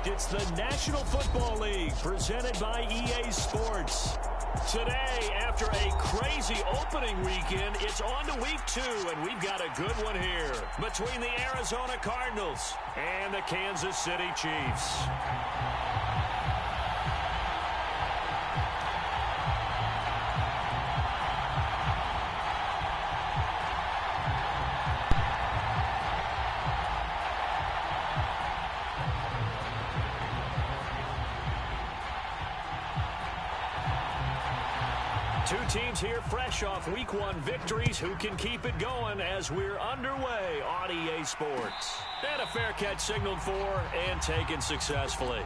It's the National Football League presented by EA Sports. Today, after a crazy opening weekend, it's on to week 2, and we've got a good one here between the Arizona Cardinals and the Kansas City Chiefs. Two teams here fresh off Week 1 victories. Who can keep it going as we're underway on EA Sports? And a fair catch signaled for and taken successfully.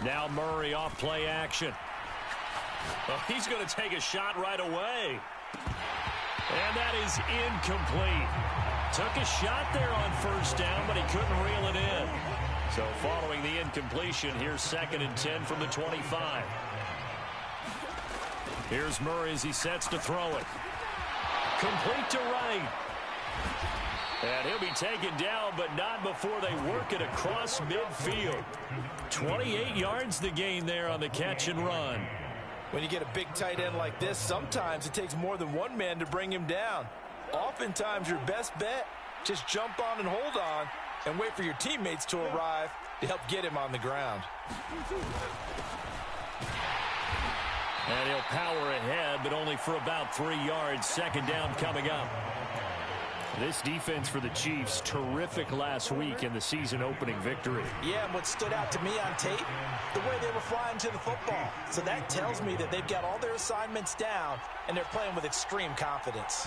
Now Murray off play action. Well, he's going to take a shot right away. And that is incomplete. Took a shot there on first down, but he couldn't reel it in. So following the incompletion, here's 2nd and 10 from the 25. Here's Murray as he sets to throw it. Complete to right. And he'll be taken down, but not before they work it across midfield. 28 yards the gain there on the catch and run. When you get a big tight end like this, sometimes it takes more than one man to bring him down. Oftentimes, your best bet, just jump on and hold on and wait for your teammates to arrive to help get him on the ground. And he'll power ahead, but only for about 3 yards. 2nd down coming up. This defense for the Chiefs, terrific last week in the season-opening victory. Yeah, and what stood out to me on tape, the way they were flying to the football. So that tells me that they've got all their assignments down, and they're playing with extreme confidence.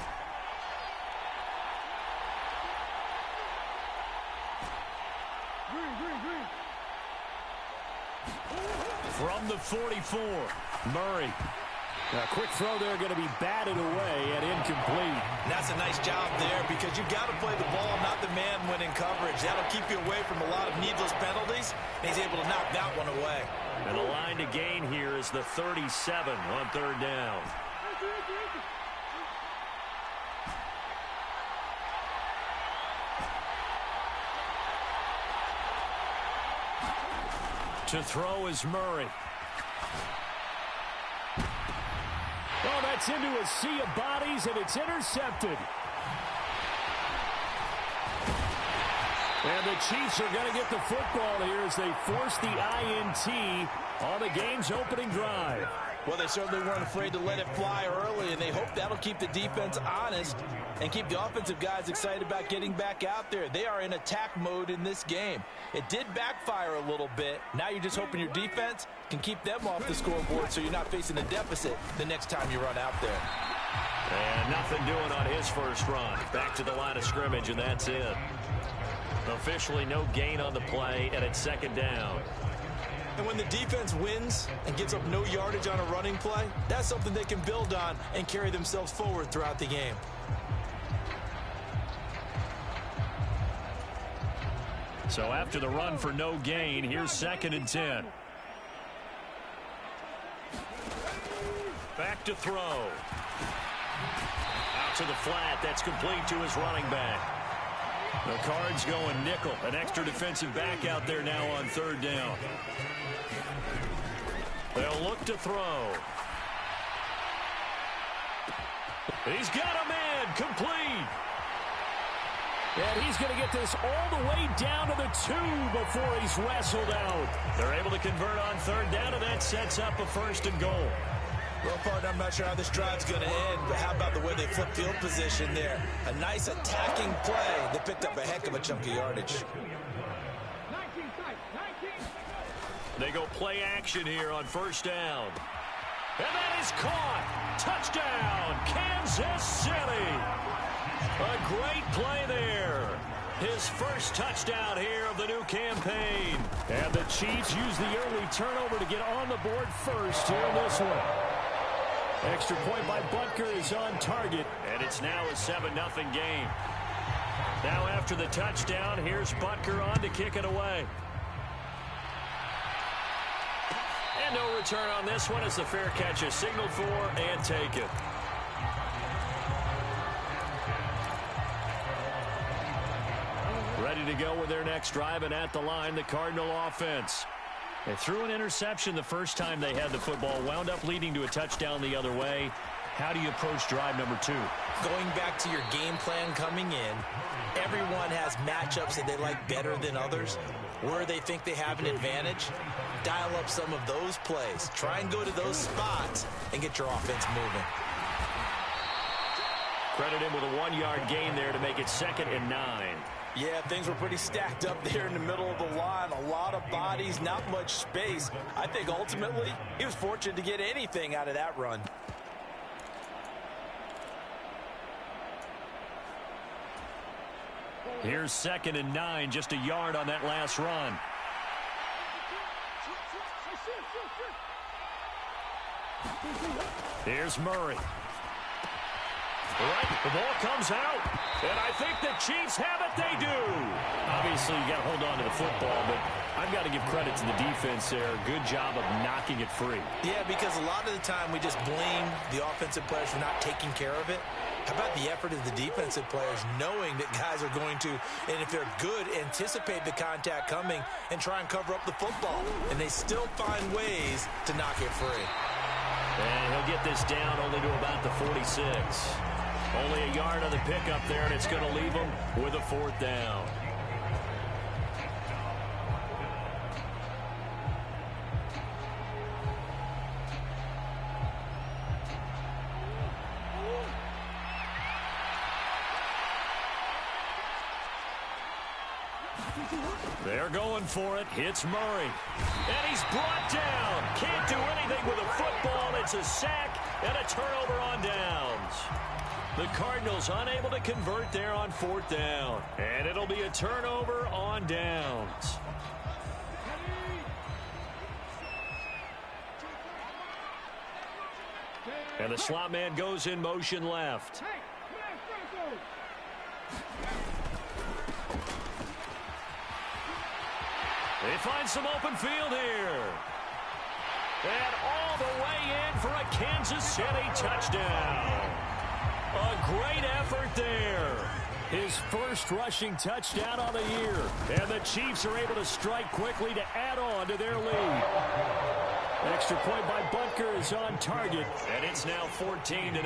From the 44, Murray. A quick throw there going to be batted away and incomplete. And that's a nice job there because you've got to play the ball, not the man when in coverage. That'll keep you away from a lot of needless penalties, and he's able to knock that one away. And the line to gain here is the 37 on 3rd down. To throw is Murray. Oh, that's into a sea of bodies, and it's intercepted. And the Chiefs are going to get the football here as they force the INT on the game's opening drive. Well, they certainly weren't afraid to let it fly early, and they hope that'll keep the defense honest and keep the offensive guys excited about getting back out there. They are in attack mode in this game. It did backfire a little bit. Now you're just hoping your defense can keep them off the scoreboard so you're not facing a deficit the next time you run out there. And nothing doing on his first run. Back to the line of scrimmage, and that's it. Officially no gain on the play, and it's 2nd down. And when the defense wins and gives up no yardage on a running play, that's something they can build on and carry themselves forward throughout the game. So after the run for no gain, here's 2nd and 10. Back to throw. Out to the flat. That's complete to his running back. The Cards going nickel. An extra defensive back out there now on 3rd down. They'll look to throw. He's got a man. Complete. And he's going to get this all the way down to the 2 before he's wrestled out. They're able to convert on 3rd down, and that sets up a 1st and goal. Well, partner, I'm not sure how this drive's going to end, but how about the way they flip field position there? A nice attacking play that picked up a heck of a chunk of yardage. They go play action here on 1st down. And that is caught. Touchdown, Kansas City. A great play there. His first touchdown here of the new campaign. And the Chiefs use the early turnover to get on the board first here in this one. Extra point by Butker is on target. And it's now a 7-0 game. Now after the touchdown, here's Butker on to kick it away. And no return on this one as the fair catch is signaled for and taken. Ready to go with their next drive, and at the line, the Cardinal offense. They threw an interception the first time they had the football, wound up leading to a touchdown the other way. How do you approach drive number 2? Going back to your game plan coming in, everyone has matchups that they like better than others. Where they think they have an advantage, dial up some of those plays. Try and go to those spots and get your offense moving. Credit him with a 1-yard gain there to make it 2nd and 9. Yeah, things were pretty stacked up there in the middle of the line. A lot of bodies, not much space. I think ultimately he was fortunate to get anything out of that run. Here's 2nd and 9, just a yard on that last run. Here's Murray. Right, the ball comes out, and I think the Chiefs have it. They do. Obviously, you got to hold on to the football, but I've got to give credit to the defense there. Good job of knocking it free. Yeah, because a lot of the time we just blame the offensive players for not taking care of it. How about the effort of the defensive players knowing that guys are going to, and if they're good, anticipate the contact coming and try and cover up the football. And they still find ways to knock it free. And he'll get this down only to about the 46. Only a yard on the pickup there, and it's going to leave him with a 4th down. They're going for it. Hits Murray. And he's brought down. Can't do anything with a football. It's a sack and a turnover on downs. The Cardinals unable to convert there on 4th down. And it'll be a turnover on downs. And the slot man goes in motion left. They find some open field here. And all the way in for a Kansas City touchdown. A great effort there. His first rushing touchdown of the year. And the Chiefs are able to strike quickly to add on to their lead. Extra point by Butker is on target. And it's now 14-0.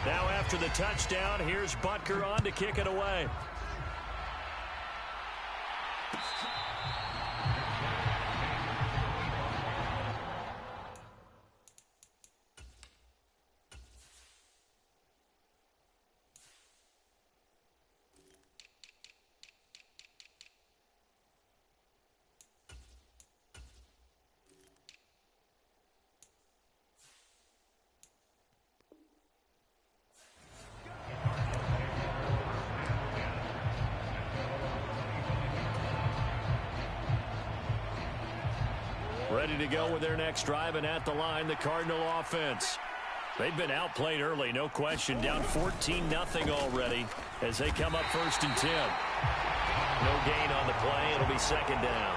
Now after the touchdown, here's Butker on to kick it away. Ready to go with their next drive, and at the line, the Cardinal offense. They've been outplayed early, no question. Down 14-0 already as they come up 1st and 10. No gain on the play. It'll be 2nd down.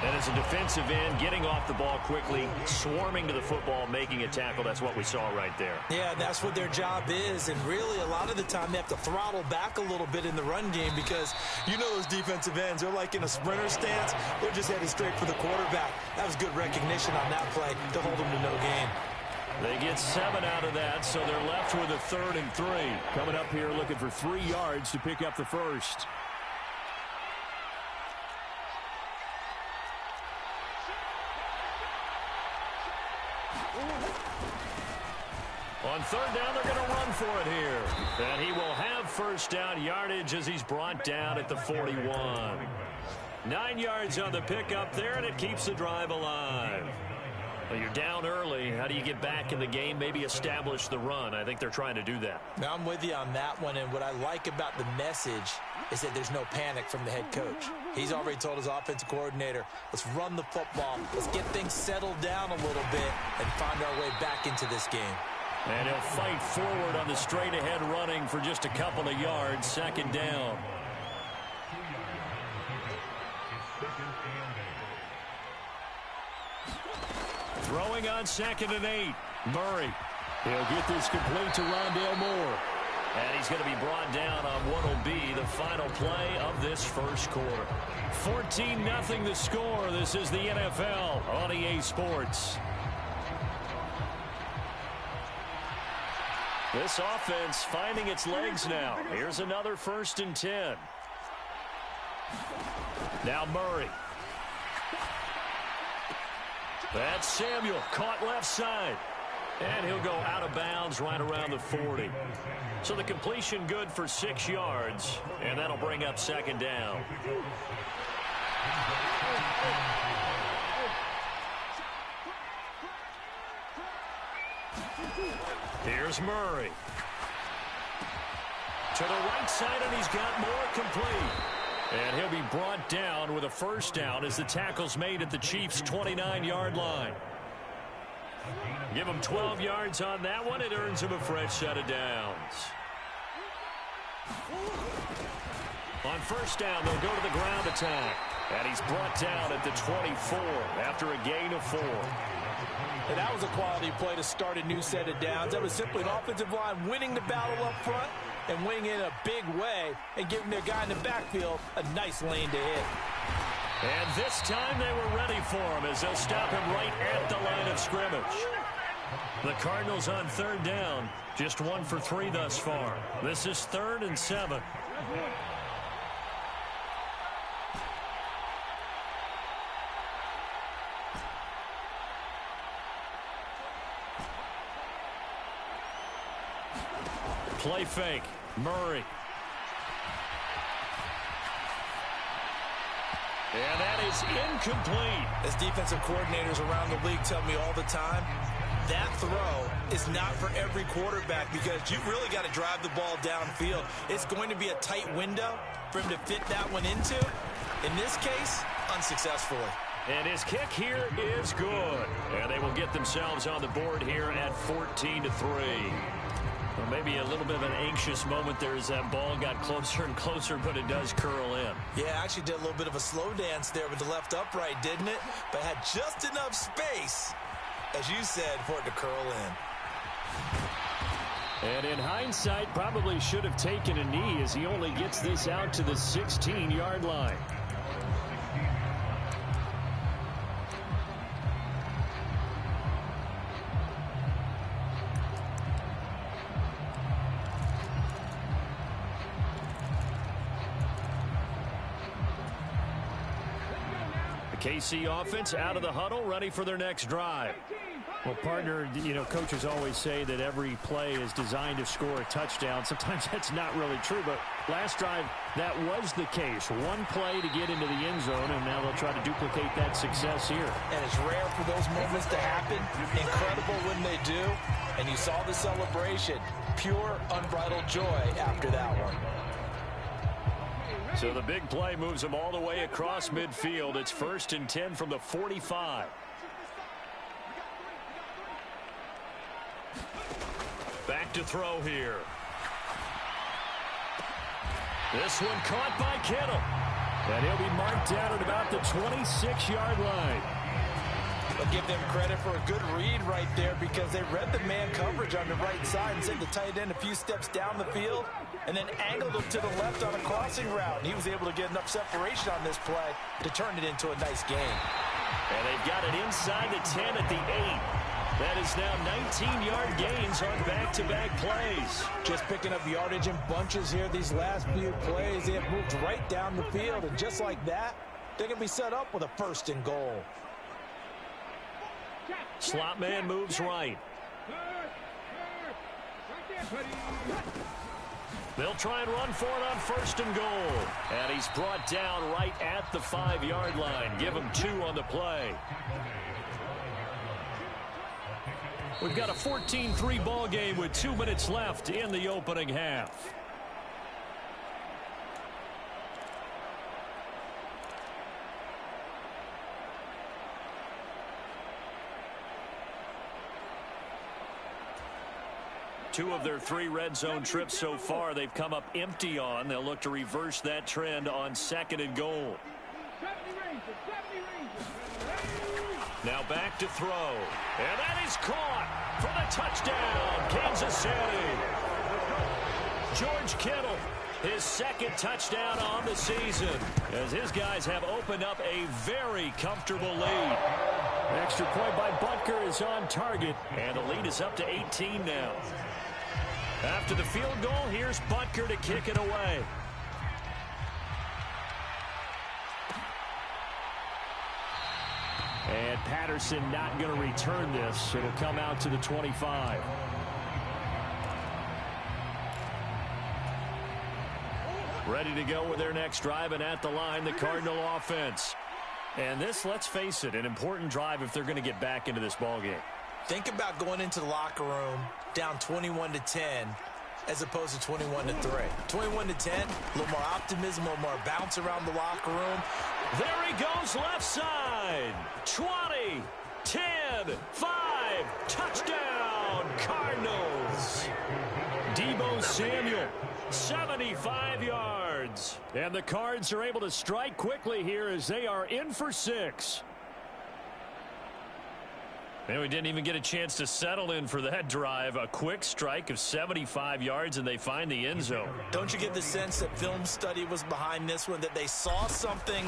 And as a defensive end, getting off the ball quickly, swarming to the football, making a tackle. That's what we saw right there. Yeah, that's what their job is. And really, a lot of the time, they have to throttle back a little bit in the run game because you know those defensive ends, they're like in a sprinter stance. They're just headed straight for the quarterback. That was good recognition on that play to hold them to no gain. They get 7 out of that, so they're left with a 3rd and 3. Coming up here looking for 3 yards to pick up the first. On 3rd down, they're going to run for it here. And he will have 1st down yardage as he's brought down at the 41. 9 yards on the pickup there, and it keeps the drive alive. Well, you're down early. How do you get back in the game, maybe establish the run? I think they're trying to do that. Now, I'm with you on that one, and what I like about the message is that there's no panic from the head coach. He's already told his offensive coordinator, let's run the football, let's get things settled down a little bit and find our way back into this game. And he'll fight forward on the straight-ahead running for just a couple of yards, second down. Throwing on 2nd and 8. Murray. He'll get this complete to Rondale Moore. And he's going to be brought down on what will be the final play of this first quarter. 14-0 the score. This is the NFL on EA Sports. This offense finding its legs now. Here's another 1st and 10. Now Murray. That's Samuel, caught left side. And he'll go out of bounds right around the 40. So the completion good for 6 yards, and that'll bring up second down. Here's Murray. To the right side, and he's got more complete. And he'll be brought down with a first down as the tackle's made at the Chiefs' 29-yard line. Give him 12 yards on that one. It earns him a fresh set of downs. On first down, they'll go to the ground attack. And he's brought down at the 24 after a gain of 4. And that was a quality play to start a new set of downs. That was simply an offensive line winning the battle up front and winning in a big way and giving their guy in the backfield a nice lane to hit. And this time they were ready for him as they'll stop him right at the line of scrimmage. The Cardinals on 3rd down, just 1 for 3 thus far. This is 3rd and 7. Play fake. Murray. And that is incomplete. As defensive coordinators around the league tell me all the time, that throw is not for every quarterback because you've really got to drive the ball downfield. It's going to be a tight window for him to fit that one into. In this case, unsuccessfully. And his kick here is good. And they will get themselves on the board here at 14-3. Well, maybe a little bit of an anxious moment there as that ball got closer and closer, but it does curl in. Yeah, actually did a little bit of a slow dance there with the left upright, didn't it? But had just enough space, as you said, for it to curl in. And in hindsight, probably should have taken a knee as he only gets this out to the 16-yard line. KC offense out of the huddle, ready for their next drive. Well, partner, you know, coaches always say that every play is designed to score a touchdown. Sometimes that's not really true, but last drive, that was the case. One play to get into the end zone, and now they'll try to duplicate that success here. And it's rare for those moments to happen. Incredible when they do. And you saw the celebration. Pure, unbridled joy after that one. So the big play moves them all the way across midfield. It's 1st and 10 from the 45. Back to throw here. This one caught by Kittle. And he'll be marked down at about the 26-yard line. But give them credit for a good read right there because they read the man coverage on the right side and sent the tight end a few steps down the field and then angled him to the left on a crossing route. And he was able to get enough separation on this play to turn it into a nice game. And they've got it inside the 10 at the 8. That is now 19-yard gains on back-to-back plays. Just picking up yardage in bunches here these last few plays. They have moved right down the field, and just like that, they're going to be set up with a 1st and goal. Slot man moves right. They'll try and run for it on 1st and goal. And he's brought down right at the 5-yard line. Give him 2 on the play. We've got a 14-3 ball game with 2 minutes left in the opening half. Two of their 3 red zone trips so far they've come up empty on. They'll look to reverse that trend on 2nd and goal. Now back to throw. And that is caught for the touchdown, Kansas City. George Kittle, his 2nd touchdown on the season, as his guys have opened up a very comfortable lead. Extra point by Butker is on target, and the lead is up to 18 now. After the field goal, here's Butker to kick it away. And Patterson not going to return this. It'll come out to the 25. Ready to go with their next drive, and at the line, the Cardinal offense. And this, let's face it, an important drive if they're going to get back into this ballgame. Think about going into the locker room down 21-10 as opposed to 21-3. 21-10, a little more optimism, a little more bounce around the locker room. There he goes left side. 20, 10, 5, touchdown, Cardinals. Deebo Samuel, 75 yards. And the Cards are able to strike quickly here as they are in for 6. And we didn't even get a chance to settle in for that drive. A quick strike of 75 yards, and they find the end zone. Don't you get the sense that film study was behind this one, that they saw something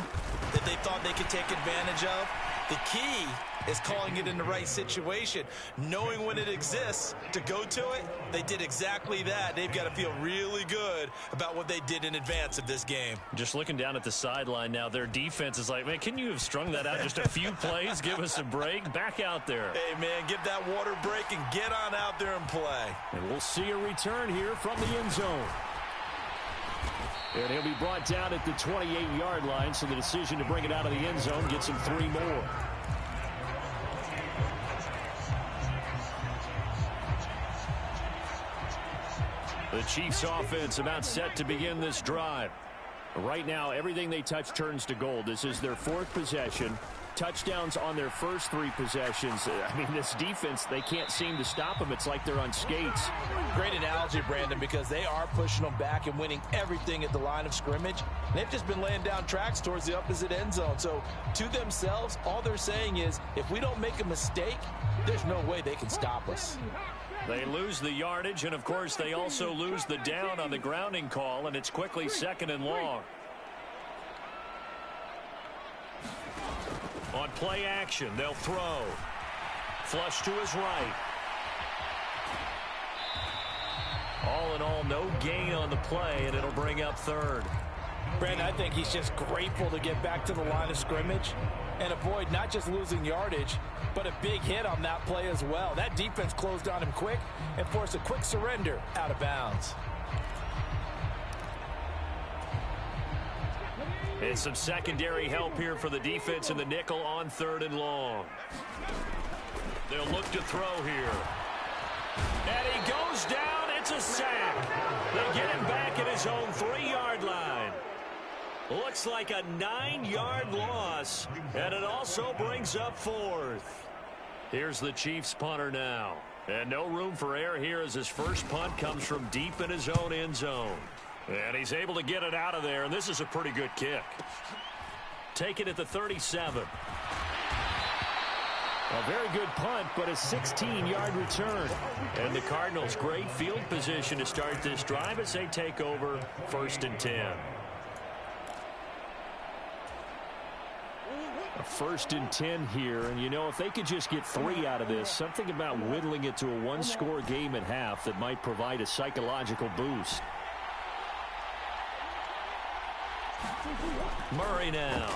that they thought they could take advantage of? The key is calling it in the right situation, knowing when it exists to go to it. They did exactly that. They've got to feel really good about what they did in advance of this game. Just looking down at the sideline now, their defense is like, man, can you have strung that out just a few plays? Give us a break. Back out there. Hey, man, give that water break and get on out there and play. And we'll see a return here from the end zone. And he'll be brought down at the 28-yard line, so the decision to bring it out of the end zone gets him 3 more. The Chiefs offense about set to begin this drive. Right now, everything they touch turns to gold. This is their 4th possession. Touchdowns on their first 3 possessions. I mean, this defense, they can't seem to stop them. It's like they're on skates. Great analogy, Brandon, because they are pushing them back and winning everything at the line of scrimmage. They've just been laying down tracks towards the opposite end zone. So to themselves, all they're saying is, if we don't make a mistake, there's no way they can stop us. They lose the yardage, and of course they also lose the down on the grounding call, and it's quickly 2nd and long. On play action, they'll throw. Flush to his right. All in all, no gain on the play, and it'll bring up 3rd. Brandon, I think he's just grateful to get back to the line of scrimmage and avoid not just losing yardage, but a big hit on that play as well. That defense closed on him quick and forced a quick surrender out of bounds. And some secondary help here for the defense in the nickel on 3rd and long. They'll look to throw here. And he goes down. It's a sack. They get him back at his own 3-yard line. Looks like a 9-yard loss, and it also brings up 4th. Here's the Chiefs punter now. And no room for error here as his first punt comes from deep in his own end zone. And he's able to get it out of there, and this is a pretty good kick. Take it at the 37. A very good punt, but a 16-yard return. And the Cardinals, great field position to start this drive as they take over 1st and 10. A 1st and 10 here, and you know, if they could just get 3 out of this, something about whittling it to a 1-score game at half that might provide a psychological boost. Murray now.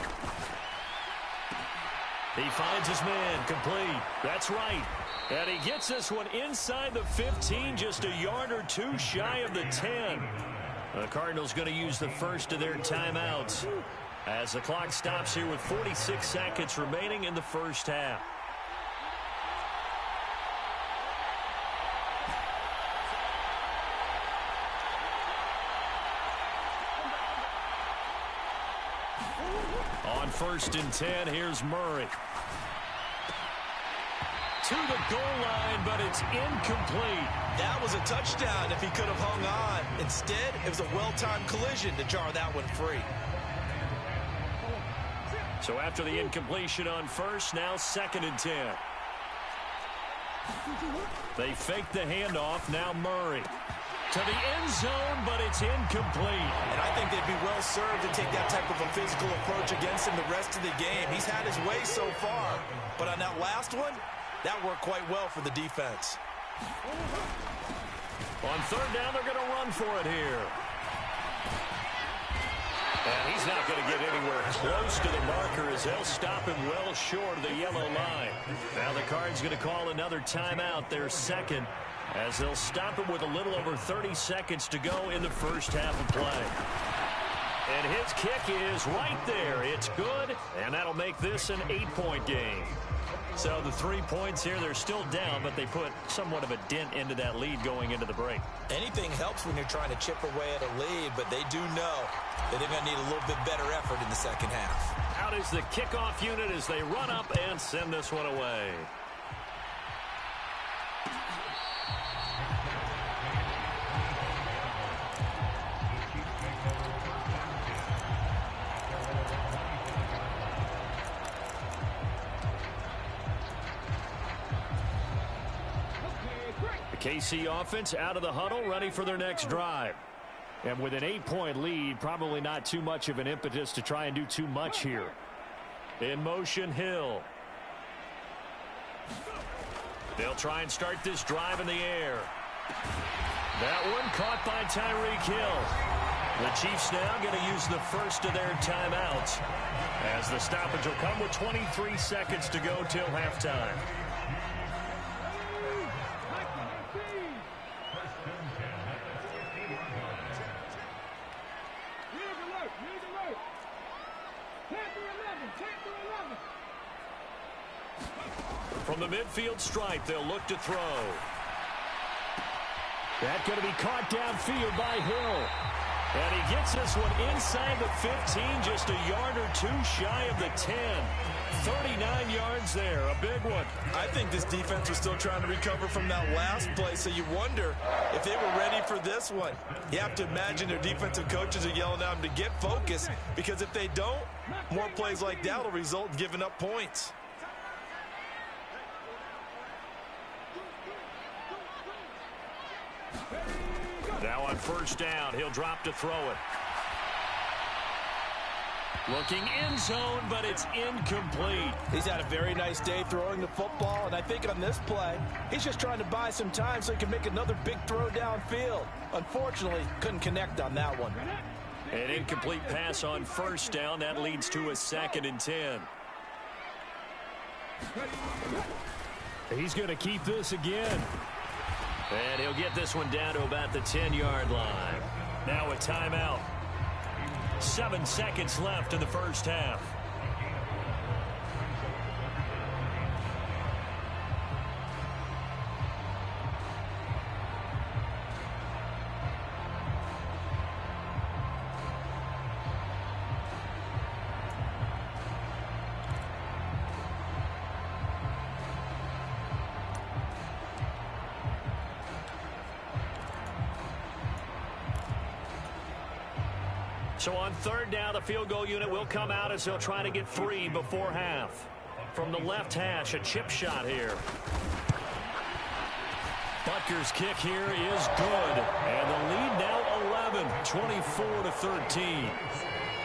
He finds his man, complete. That's right. And he gets this one inside the 15, just a yard or 2 shy of the 10. The Cardinals going to use the first of their timeouts as the clock stops here with 46 seconds remaining in the first half. On 1st and 10, here's Murray. To the goal line, but it's incomplete. That was a touchdown if he could have hung on. Instead, it was a well-timed collision to jar that one free. So after the incompletion on 1st, now 2nd and 10. They fake the handoff. Now Murray. To the end zone, but it's incomplete. And I think they'd be well served to take that type of a physical approach against him the rest of the game. He's had his way so far. But on that last one, that worked quite well for the defense. On 3rd down, they're going to run for it here. And he's not going to get anywhere close to the marker as they'll stop him well short of the yellow line. Now the Cards going to call another timeout, their 2nd, as they'll stop him with a little over 30 seconds to go in the first half of play. And his kick is right there. It's good, and that'll make this an 8-point game. So the 3 points here, they're still down, but they put somewhat of a dent into that lead going into the break. Anything helps when you're trying to chip away at a lead, but they do know that they're going to need a little bit better effort in the second half. Out is the kickoff unit as they run up and send this one away. KC offense out of the huddle, ready for their next drive. And with an 8-point lead, probably not too much of an impetus to try and do too much here. In motion, Hill. They'll try and start this drive in the air. That one caught by Tyreek Hill. The Chiefs now going to use the first of their timeouts, as the stoppage will come with 23 seconds to go till halftime. From the midfield stripe, they'll look to throw. That going to be caught downfield by Hill. And he gets this one inside the 15, just a yard or two shy of the 10. 39 yards there, a big one. I think this defense was still trying to recover from that last play, so you wonder if they were ready for this one. You have to imagine their defensive coaches are yelling at them to get focused, because if they don't, more plays like that will result in giving up points. Now on 1st down, he'll drop to throw it. Looking end zone, but it's incomplete. He's had a very nice day throwing the football, and I think on this play, he's just trying to buy some time so he can make another big throw downfield. Unfortunately, couldn't connect on that one. An incomplete pass on 1st down. That leads to a 2nd and 10. He's going to keep this again. And he'll get this one down to about the 10-yard line. Now a timeout. 7 seconds left in the first half. So on 3rd down, the field goal unit will come out as they'll try to get 3 before half. From the left hash, a chip shot here. Butker's kick here is good. And the lead now 11, 24-13.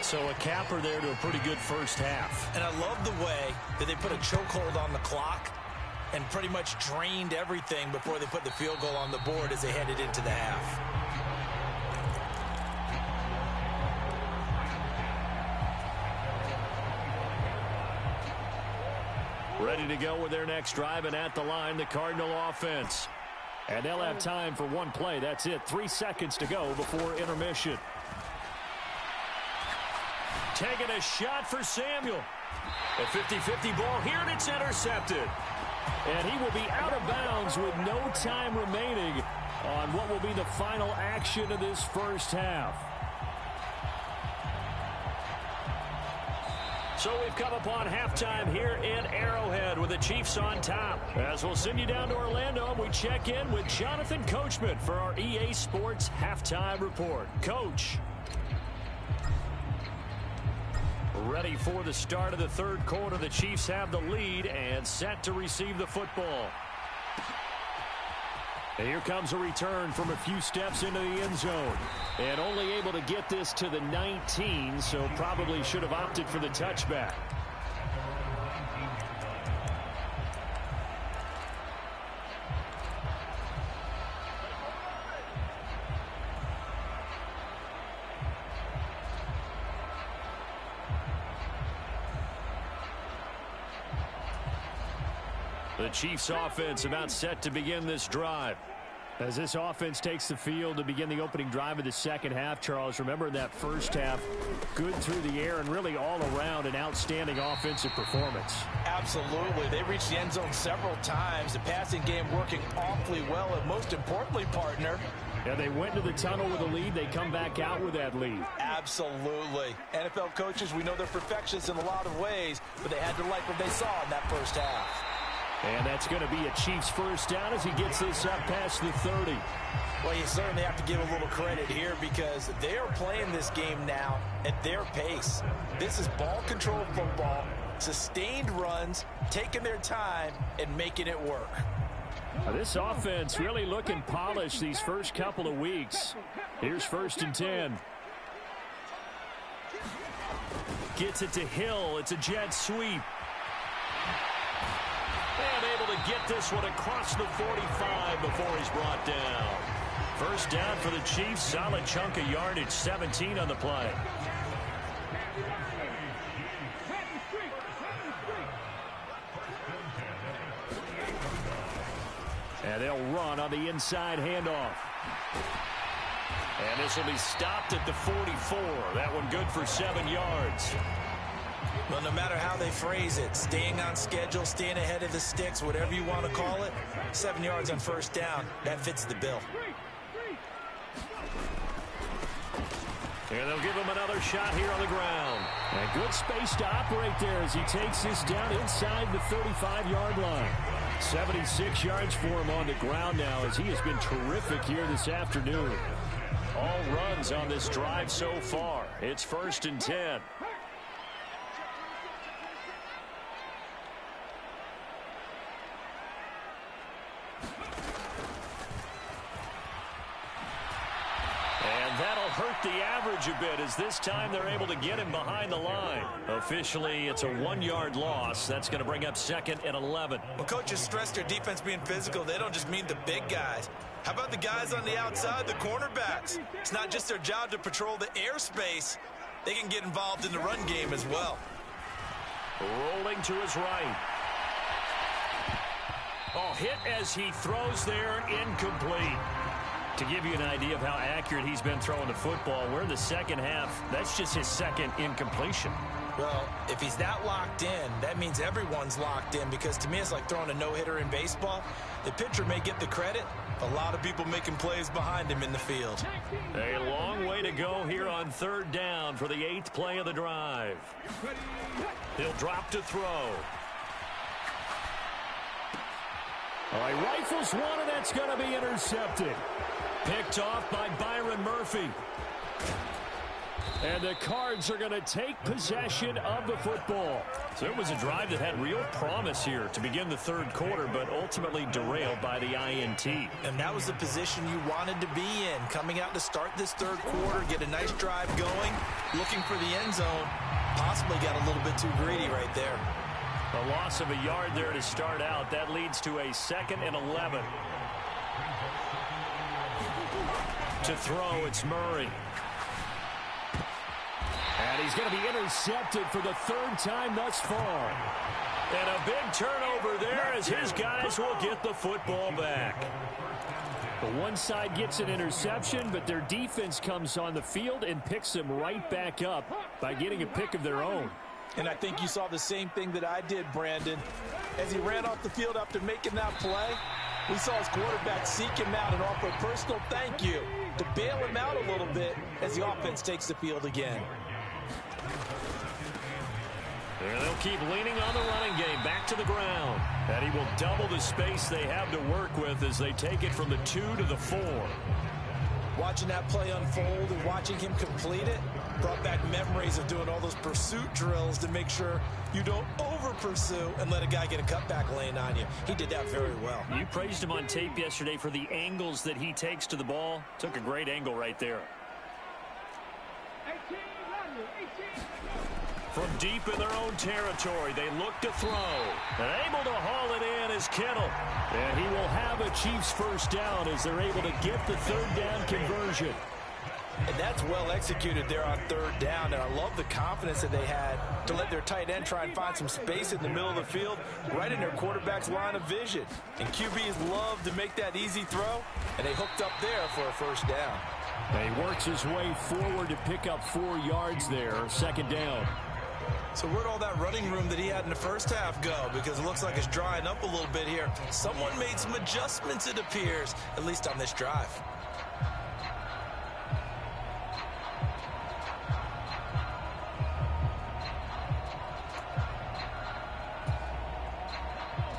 So a capper there to a pretty good first half. And I love the way that they put a chokehold on the clock and pretty much drained everything before they put the field goal on the board as they headed into the half. Ready to go with their next drive, and at the line, the Cardinal offense. And they'll have time for one play. That's it. 3 seconds to go before intermission. Taking a shot for Samuel. A 50-50 ball here, and it's intercepted. And he will be out of bounds with no time remaining on what will be the final action of this first half. So we've come upon halftime here in Arrowhead with the Chiefs on top. As we'll send you down to Orlando, and we check in with Jonathan Coachman for our EA Sports Halftime Report. Coach. Ready for the start of the third quarter. The Chiefs have the lead and set to receive the football. And here comes a return from a few steps into the end zone. And only able to get this to the 19, so probably should have opted for the touchback. The Chiefs offense about set to begin this drive. As this offense takes the field to begin the opening drive of the second half, Charles, remember that first half, good through the air and really all around an outstanding offensive performance. Absolutely. They reached the end zone several times. The passing game working awfully well, and most importantly, partner, yeah, they went to the tunnel with a lead. They come back out with that lead. Absolutely. NFL coaches, we know they're perfectionists in a lot of ways, but they had to like what they saw in that first half. And that's going to be a Chiefs first down as he gets this up past the 30. Well, you certainly have to give a little credit here because they are playing this game now at their pace. This is ball control football, sustained runs, taking their time, and making it work. This offense really looking polished these first couple of weeks. Here's 1st and 10. Gets it to Hill. It's a jet sweep. And able to get this one across the 45 before he's brought down. First down for the Chiefs. Solid chunk of yardage. 17 on the play. And they'll run on the inside handoff. And this will be stopped at the 44. That one good for 7 yards. Well, no matter how they phrase it, staying on schedule, staying ahead of the sticks, whatever you want to call it, 7 yards on first down, that fits the bill. And they'll give him another shot here on the ground. And good space to operate there as he takes this down inside the 35-yard line. 76 yards for him on the ground now as he has been terrific here this afternoon. All runs on this drive so far. It's 1st and 10. That'll hurt the average a bit as this time they're able to get him behind the line. Officially, it's a 1-yard loss. That's going to bring up 2nd and 11. When coaches stress their defense being physical, they don't just mean the big guys. How about the guys on the outside, the cornerbacks? It's not just their job to patrol the airspace. They can get involved in the run game as well. Rolling to his right. Oh, hit as he throws there, incomplete. To give you an idea of how accurate he's been throwing the football, we're in the second half. That's just his 2nd incompletion. Well, if he's that locked in, that means everyone's locked in because to me it's like throwing a no-hitter in baseball. The pitcher may get the credit. A lot of people making plays behind him in the field. A long way to go here on 3rd down for the 8th play of the drive. He'll drop to throw. All right, rifles one, and that's going to be intercepted. Picked off by Byron Murphy. And the Cards are going to take possession of the football. So it was a drive that had real promise here to begin the 3rd quarter, but ultimately derailed by the INT. And that was the position you wanted to be in. Coming out to start this 3rd quarter, get a nice drive going, looking for the end zone. Possibly got a little bit too greedy right there. A loss of a yard there to start out. That leads to a 2nd and 11. To throw, it's Murray. And he's going to be intercepted for the 3rd time thus far. And a big turnover there as his guys will get the football back. The one side gets an interception, but their defense comes on the field and picks them right back up by getting a pick of their own. And I think you saw the same thing that I did, Brandon. As he ran off the field after making that play, we saw his quarterback seek him out and offer a personal thank you to bail him out a little bit as the offense takes the field again. And they'll keep leaning on the running game back to the ground. And he will double the space they have to work with as they take it from the 2 to the 4. Watching that play unfold and watching him complete it brought back memories of doing all those pursuit drills to make sure you don't over-pursue and let a guy get a cutback lane on you. He did that very well. You praised him on tape yesterday for the angles that he takes to the ball. Took a great angle right there. From deep in their own territory, they look to throw. And able to haul it in is Kittle. And he will have a Chiefs first down as they're able to get the third down conversion. And that's well executed there on third down. And I love the confidence that they had to let their tight end try and find some space in the middle of the field, right in their quarterback's line of vision. And QBs love to make that easy throw, and they hooked up there for a first down. And he works his way forward to pick up 4 yards there, second down. So where'd all that running room that he had in the first half go? Because it looks like it's drying up a little bit here. Someone made some adjustments, it appears, at least on this drive.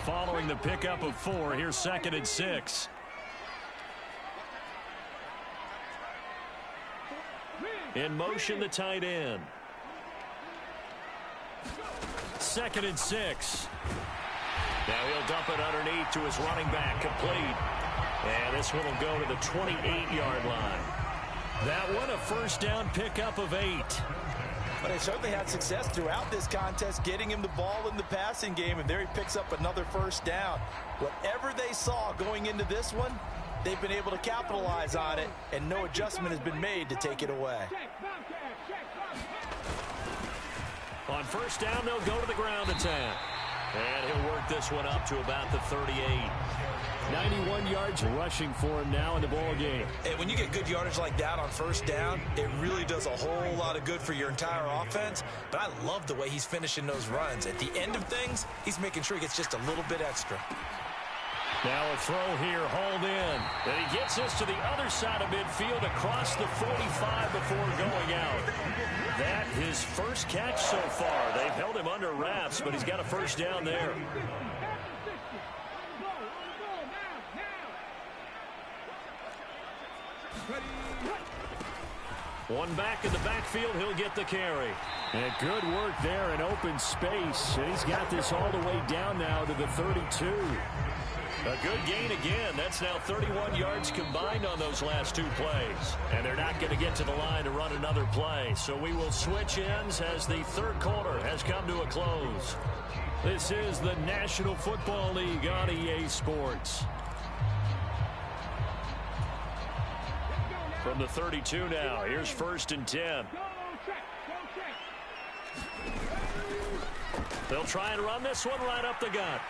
Following the pickup of 4, here's 2nd and 6. In motion, the tight end. 2nd and 6. Now he'll dump it underneath to his running back, complete. And this one will go to the 28-yard line. That one a first down pickup of 8. But they certainly had success throughout this contest, getting him the ball in the passing game, and there he picks up another first down. Whatever they saw going into this one, they've been able to capitalize on it, and no adjustment has been made to take it away. On first down, they'll go to the ground attack. And he'll work this one up to about the 38. 91 yards rushing for him now in the ball game. And when you get good yardage like that on first down, it really does a whole lot of good for your entire offense. But I love the way he's finishing those runs. At the end of things, he's making sure he gets just a little bit extra. Now a throw here, hauled in. And he gets us to the other side of midfield across the 45 before going out. That his first catch so far. They've held him under wraps, but he's got a first down there. One back in the backfield, he'll get the carry. And good work there in open space. And he's got this all the way down now to the 32. A good gain again. That's now 31 yards combined on those last 2 plays. And they're not going to get to the line to run another play. So we will switch ends as the third quarter has come to a close. This is the National Football League on EA Sports. From the 32 now, here's 1st and 10. They'll try and run this one right up the gut.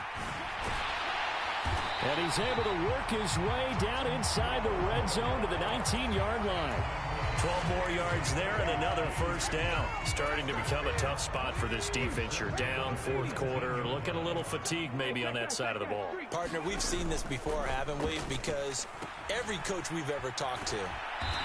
And he's able to work his way down inside the red zone to the 19-yard line. 12 more yards there and another first down. Starting to become a tough spot for this defense. You're down, 4th quarter, looking a little fatigued maybe on that side of the ball. Partner, we've seen this before, haven't we? Because every coach we've ever talked to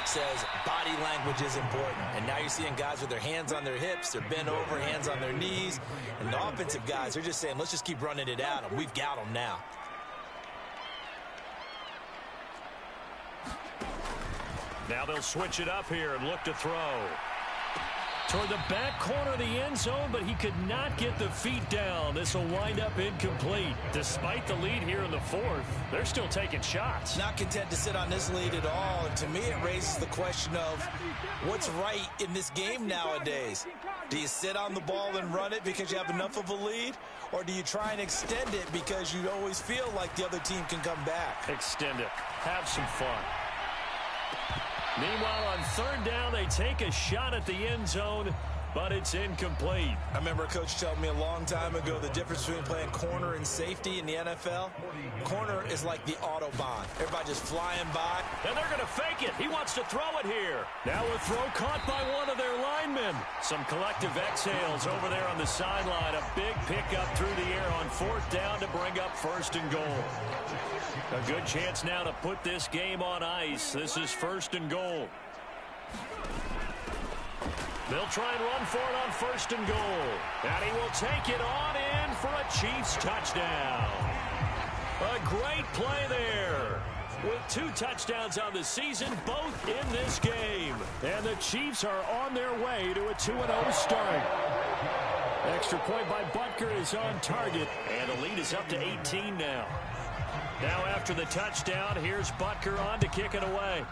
says body language is important. And now you're seeing guys with their hands on their hips, they're bent over, hands on their knees. And the offensive guys are just saying, let's just keep running it at them. We've got them now. Now they'll switch it up here and look to throw. Toward the back corner of the end zone, but he could not get the feet down. This will wind up incomplete. Despite the lead here in the 4th, they're still taking shots. Not content to sit on this lead at all. And to me, it raises the question of what's right in this game nowadays. Do you sit on the ball and run it because you have enough of a lead? Or do you try and extend it because you always feel like the other team can come back? Extend it. Have some fun. Meanwhile, on 3rd down, they take a shot at the end zone, but it's incomplete. I remember a coach telling me a long time ago the difference between playing corner and safety in the NFL. Corner is like the Autobahn. Everybody just flying by. And they're going to fake it. He wants to throw it here. Now a throw caught by one of their linemen. Some collective exhales over there on the sideline. A big pickup through the air on 4th down to bring up 1st and goal. A good chance now to put this game on ice. This is 1st and goal. They'll try and run for it on 1st and goal. And he will take it on in for a Chiefs touchdown. A great play there. With 2 touchdowns on the season, both in this game. And the Chiefs are on their way to a 2-0 start. Extra point by Butker is on target. And the lead is up to 18 now. Now after the touchdown, here's Butker on to kick it away.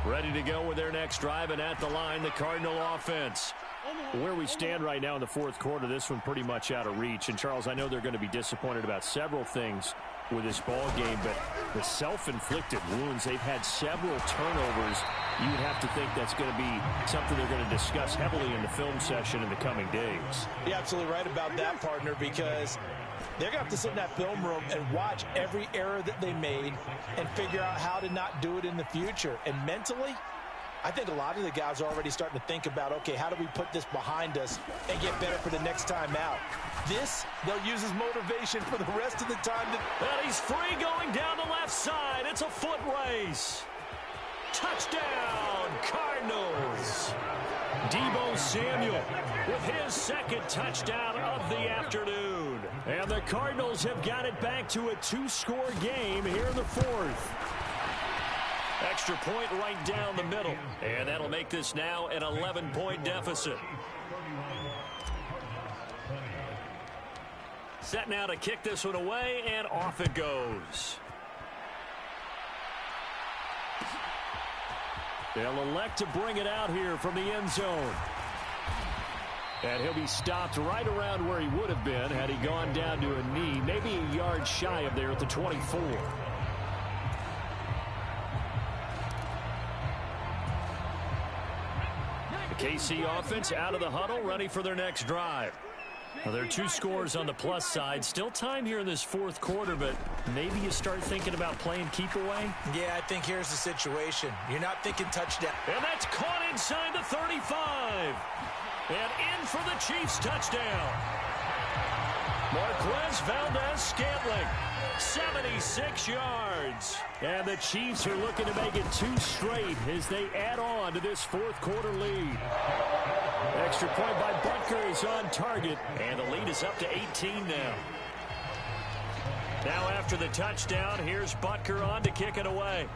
Ready to go with their next drive, and at the line, the Cardinal offense. Where we stand right now in the 4th quarter, this one pretty much out of reach. And, Charles, I know they're going to be disappointed about several things with this ball game, but the self-inflicted wounds, they've had several turnovers. You would have to think that's going to be something they're going to discuss heavily in the film session in the coming days. You're absolutely right about that, partner, because they're going to have to sit in that film room and watch every error that they made and figure out how to not do it in the future. And mentally, I think a lot of the guys are already starting to think about, okay, how do we put this behind us and get better for the next time out? This, they'll use as motivation for the rest of the time. And he's free going down the left side. It's a foot race. Touchdown, Cardinals. Deebo Samuel with his 2nd touchdown of the afternoon. And the Cardinals have got it back to a 2-score game here in the 4th. Extra point right down the middle. And that'll make this now an 11-point deficit. Set now to kick this one away, and off it goes. They'll elect to bring it out here from the end zone. And he'll be stopped right around where he would have been had he gone down to a knee, maybe a yard shy of there at the 24. The KC offense out of the huddle, ready for their next drive. Now, there are 2 scores on the plus side. Still time here in this 4th quarter, but maybe you start thinking about playing keep away? Yeah, I think here's the situation. You're not thinking touchdown. And that's caught inside the 35. And in for the Chiefs touchdown. Marquez Valdez-Scantling, 76 yards. And the Chiefs are looking to make it 2 straight as they add on to this 4th quarter lead. Extra point by Butker is on target. And the lead is up to 18 now. Now after the touchdown, here's Butker on to kick it away.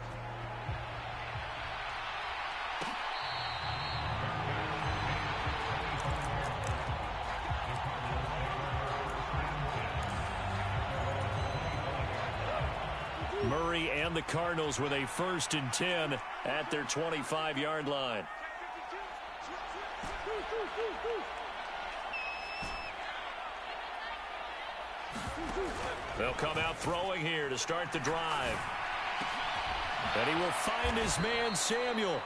Murray and the Cardinals with a 1st and 10 at their 25-yard line. They'll come out throwing here to start the drive. And he will find his man, Samuel.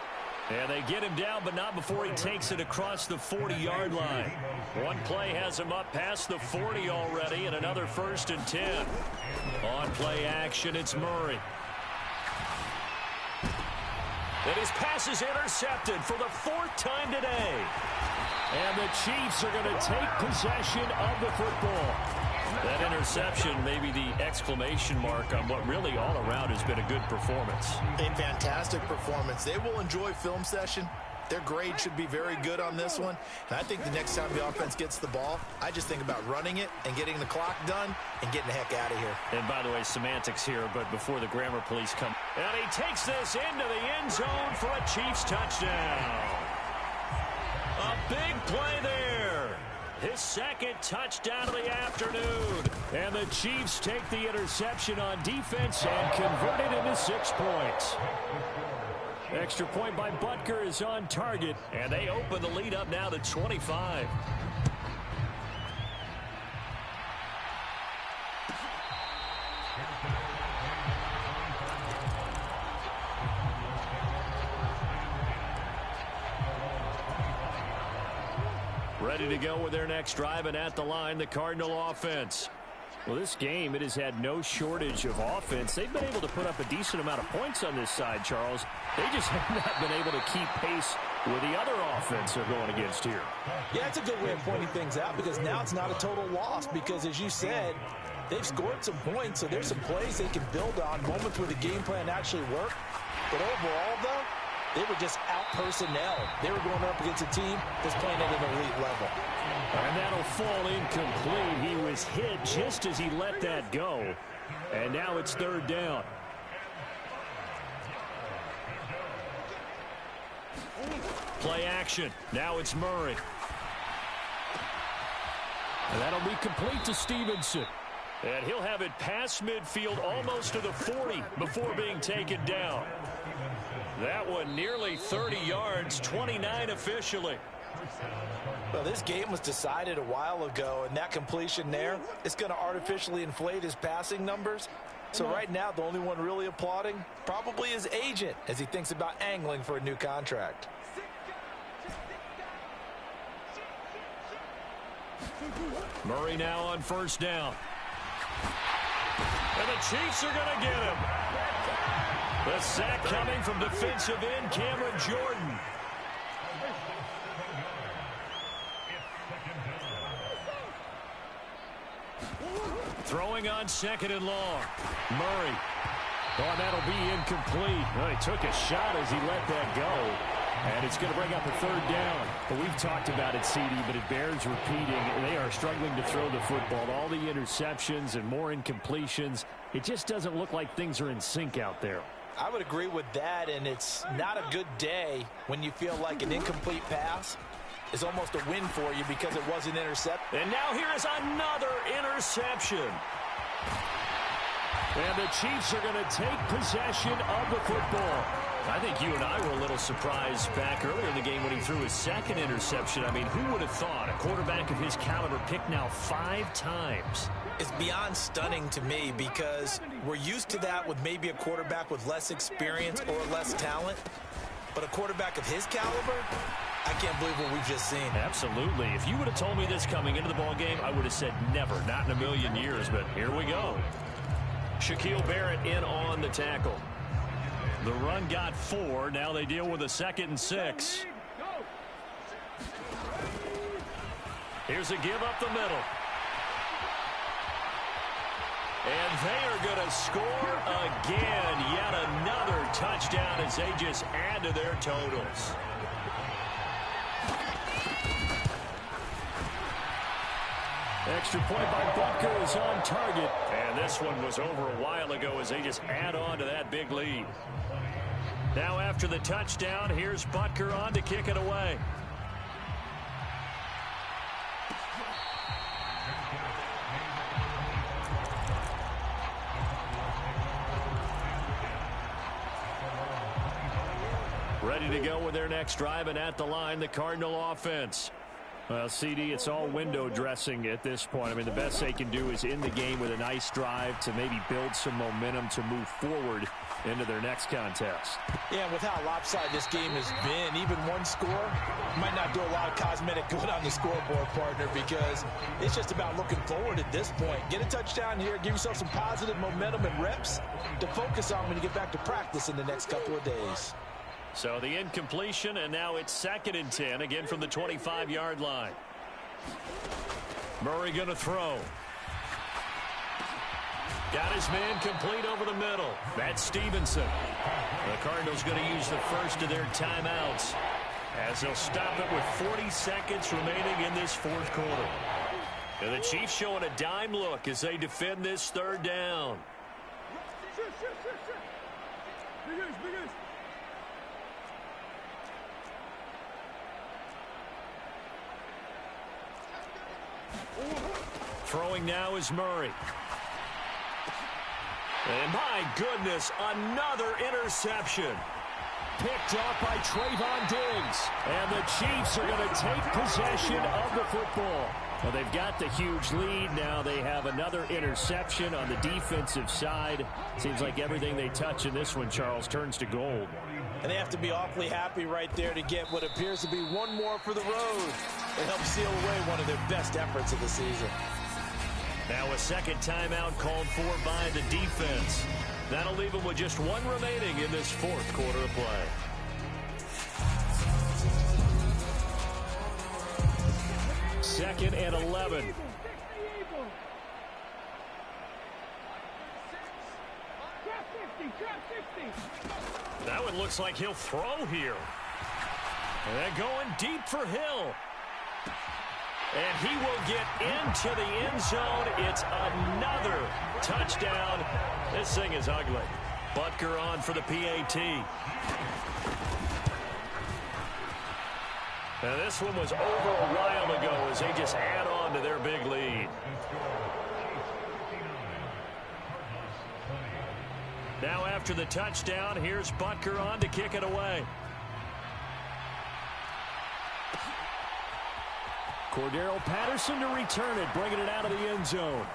And they get him down, but not before he takes it across the 40-yard line. One play has him up past the 40 already, and another 1st and 10. On play action, it's Murray. And his pass is intercepted for the 4th time today. And the Chiefs are going to take possession of the football. That interception may be the exclamation mark on what really all around has been a good performance. A fantastic performance. They will enjoy film session. Their grade should be very good on this one. And I think the next time the offense gets the ball, I just think about running it and getting the clock done and getting the heck out of here. And by the way, semantics here, but before the grammar police come. And he takes this into the end zone for a Chiefs touchdown. A big play there. His 2nd touchdown of the afternoon. And the Chiefs take the interception on defense and convert it into 6 points. Extra point by Butker is on target. And they open the lead up now to 25. Ready to go with their next drive, and at the line, the Cardinal offense. Well, this game, it has had no shortage of offense. They've been able to put up a decent amount of points on this side, Charles. They just have not been able to keep pace with the other offense they're going against here. Yeah, it's a good way of pointing things out because now it's not a total loss because, as you said, they've scored some points, so there's some plays they can build on, moments where the game plan actually worked. But overall, though, they were just out-personnel. They were going up against a team that's playing at an elite level. And that'll fall incomplete. He was hit just as he let that go. And now it's third down. Play action. Now it's Murray. And that'll be complete to Stevenson. And he'll have it past midfield almost to the 40 before being taken down. That one nearly 30 yards, 29 officially. Well, this game was decided a while ago, and that completion there is going to artificially inflate his passing numbers. So right now, the only one really applauding probably his agent as he thinks about angling for a new contract. Murray now on first down. And the Chiefs are going to get him. The sack coming from defensive end Cameron Jordan. Throwing on second and long. Murray. Oh, and that'll be incomplete. Well, he took a shot as he let that go. And it's going to bring up a third down. But we've talked about it, CD, but it bears repeating. They are struggling to throw the football. All the interceptions and more incompletions. It just doesn't look like things are in sync out there. I would agree with that, and it's not a good day when you feel like an incomplete pass is almost a win for you because it wasn't intercepted. And now here is another interception. And the Chiefs are going to take possession of the football. I think you and I were a little surprised back earlier in the game when he threw his second interception. I mean, who would have thought a quarterback of his caliber picked now 5 times? It's beyond stunning to me because we're used to that with maybe a quarterback with less experience or less talent. But a quarterback of his caliber, I can't believe what we've just seen. Absolutely. If you would have told me this coming into the ball game, I would have said never, not in a million years. But here we go. Shaquille Barrett in on the tackle. The run got 4. Now they deal with a 2nd and 6. Here's a give up the middle. And they are going to score again. Yet another touchdown as they just add to their totals. Extra point by Butker is on target. And this one was over a while ago as they just add on to that big lead. Now after the touchdown, here's Butker on to kick it away. Ready to go with their next drive, and at the line, the Cardinal offense. Well, CD, it's all window dressing at this point. I mean, the best they can do is in the game with a nice drive to maybe build some momentum to move forward into their next contest. Yeah, with how lopsided this game has been, even one score might not do a lot of cosmetic good on the scoreboard, partner, because it's just about looking forward at this point. Get a touchdown here, give yourself some positive momentum and reps to focus on when you get back to practice in the next couple of days. So the incompletion, and now it's 2nd and 10, again from the 25-yard line. Murray going to throw. Got his man complete over the middle. That's Stevenson. The Cardinals going to use the first of their timeouts as they'll stop it with 40 seconds remaining in this 4th quarter. And the Chiefs showing a dime look as they defend this 3rd down. Throwing now is Murray. And my goodness, another interception. Picked off by Trayvon Diggs. And the Chiefs are going to take possession of the football. Well, they've got the huge lead. Now they have another interception on the defensive side. Seems like everything they touch in this one, Charles, turns to gold. And they have to be awfully happy right there to get what appears to be one more for the road. It helps seal away one of their best efforts of the season. Now a second timeout called for by the defense. That'll leave them with just one remaining in this fourth quarter of play. Second and 11. That one looks like he'll throw here. And they're going deep for Hill. And he will get into the end zone. It's another touchdown. This thing is ugly. Butker on for the PAT. Now this one was over a while ago as they just add on to their big lead. Now after the touchdown, here's Butker on to kick it away. Cordero Patterson to return it, bringing it out of the end zone.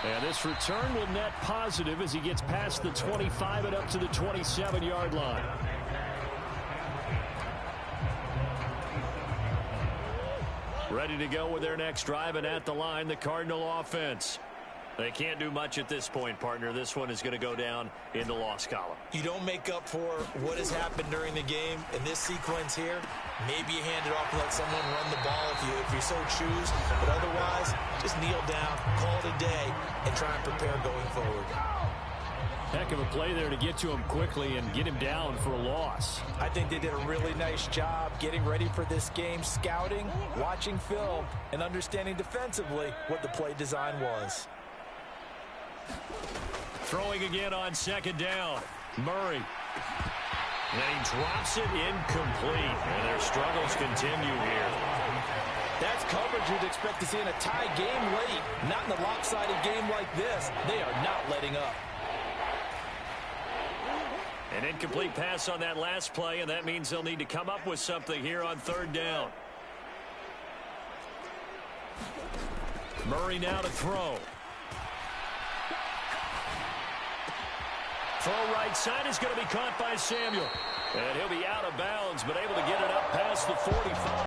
And this return will net positive as he gets past the 25 and up to the 27-yard line. Ready to go with their next drive, and at the line, the Cardinal offense. They can't do much at this point, partner. This one is going to go down in the loss column. You don't make up for what has happened during the game in this sequence here. Maybe you hand it off and let someone run the ball if you so choose. But otherwise, just kneel down, call it a day, and try and prepare going forward. Heck of a play there to get to him quickly and get him down for a loss. I think they did a really nice job getting ready for this game, scouting, watching film, and understanding defensively what the play design was. Throwing again on second down. Murray. And he drops it incomplete. And their struggles continue here. That's coverage you'd expect to see in a tie game late. Not in a lopsided game like this. They are not letting up. An incomplete pass on that last play, and that means they'll need to come up with something here on third down. Murray now to throw. Throw right side is going to be caught by Samuel. And he'll be out of bounds, but able to get it up past the 45.